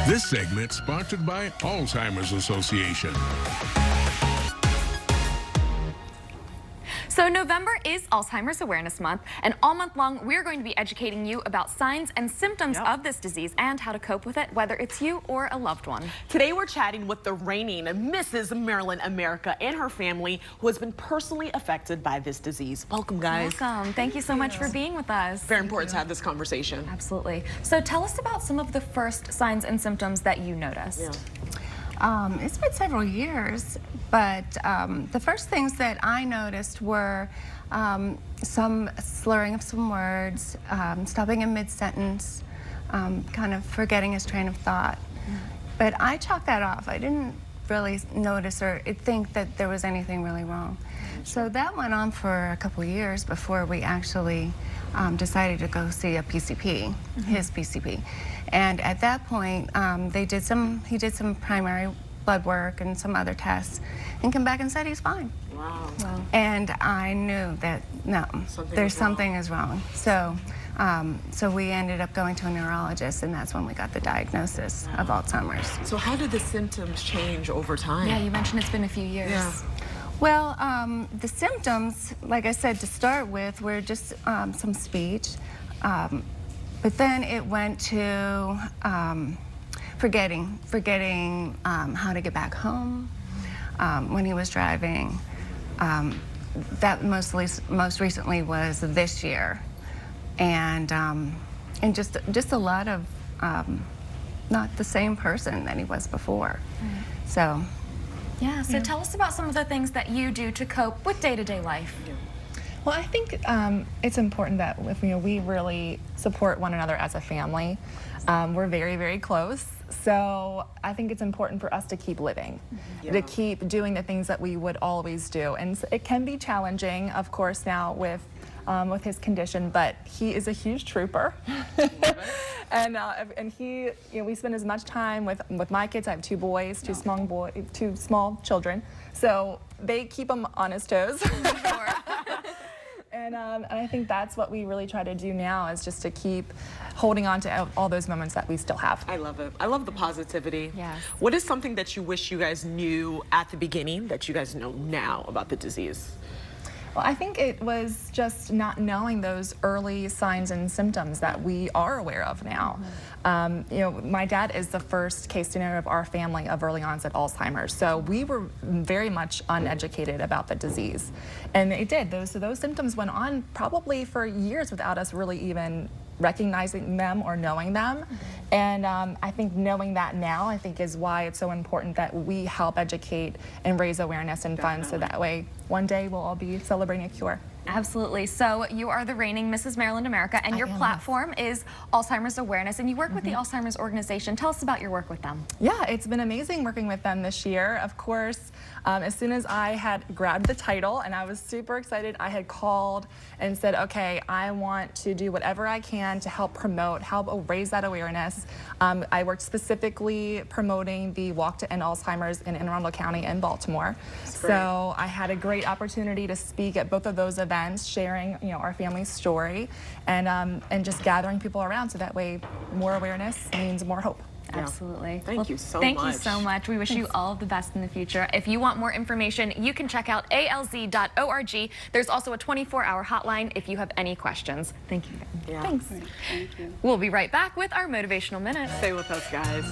This segment sponsored by Alzheimer's Association. So November is Alzheimer's Awareness Month, and all month long we're going to be educating you about signs and symptoms of this disease and how to cope with it, whether it's you or a loved one. Today we're chatting with the reigning Mrs. Maryland America and her family who has been personally affected by this disease. Welcome, guys. Welcome. Thank you so much for being with us. Very important to have this conversation. Absolutely. So tell us about some of the first signs and symptoms that you noticed. It's been several years, but the first things that I noticed were some slurring of some words, stopping in mid-sentence, kind of forgetting his train of thought. But I chalked that off. I didn't really notice or think that there was anything really wrong. So that went on for a couple years before we actually decided to go see a PCP, his PCP. And at that point, he did some primary blood work and some other tests and came back and said he's fine. Wow. And I knew that, no, something is wrong. So, so we ended up going to a neurologist, and that's when we got the diagnosis of Alzheimer's. So how did the symptoms change over time? Yeah, you mentioned it's been a few years. Yeah. Well, the symptoms, like I said, to start with, were just some speech. But then it went to forgetting how to get back home when he was driving. That most recently was this year, and just a lot of not the same person that he was before. So. Yeah, so tell us about some of the things that you do to cope with day-to-day life. Well, I think it's important that we really support one another as a family. We're very, very close. So I think it's important for us to keep living, to keep doing the things that we would always do. And it can be challenging, of course, now with his condition, but he is a huge trooper. And he, we spend as much time with my kids. I have two boys, two small children, so they keep him on his toes. And I think that's what we really try to do now, is just to keep holding on to all those moments that we still have. I love it. I love the positivity. Yes. What is something that you wish you guys knew at the beginning that you guys know now about the disease? Well, I think it was just not knowing those early signs and symptoms that we are aware of now. My dad is the first case scenario of our family of early onset Alzheimer's, so we were very much uneducated about the disease. And it did. Those symptoms went on probably for years without us really even recognizing them or knowing them. And I think knowing that now, I think, is why it's so important that we help educate and raise awareness and funds, so that way one day we'll all be celebrating a cure. Absolutely. So you are the reigning Mrs. Maryland America, and your platform is Alzheimer's Awareness, and you work with the Alzheimer's organization. Tell us about your work with them. Yeah, it's been amazing working with them this year. Of course, as soon as I had grabbed the title, and I was super excited, I had called and said, okay, I want to do whatever I can to help promote, help raise that awareness. I worked specifically promoting the Walk to End Alzheimer's in Anne Arundel County and Baltimore. So I had a great opportunity to speak at both of those events, sharing our family's story, and just gathering people around, so that way more awareness means more hope. Absolutely. Thank you so much. Thank you so much. We wish you all the best in the future. If you want more information, you can check out alz.org. There's also a 24-hour hotline if you have any questions. Thank you. Yeah. Thanks. Thank you. We'll be right back with our Motivational Minute. Stay with us, guys.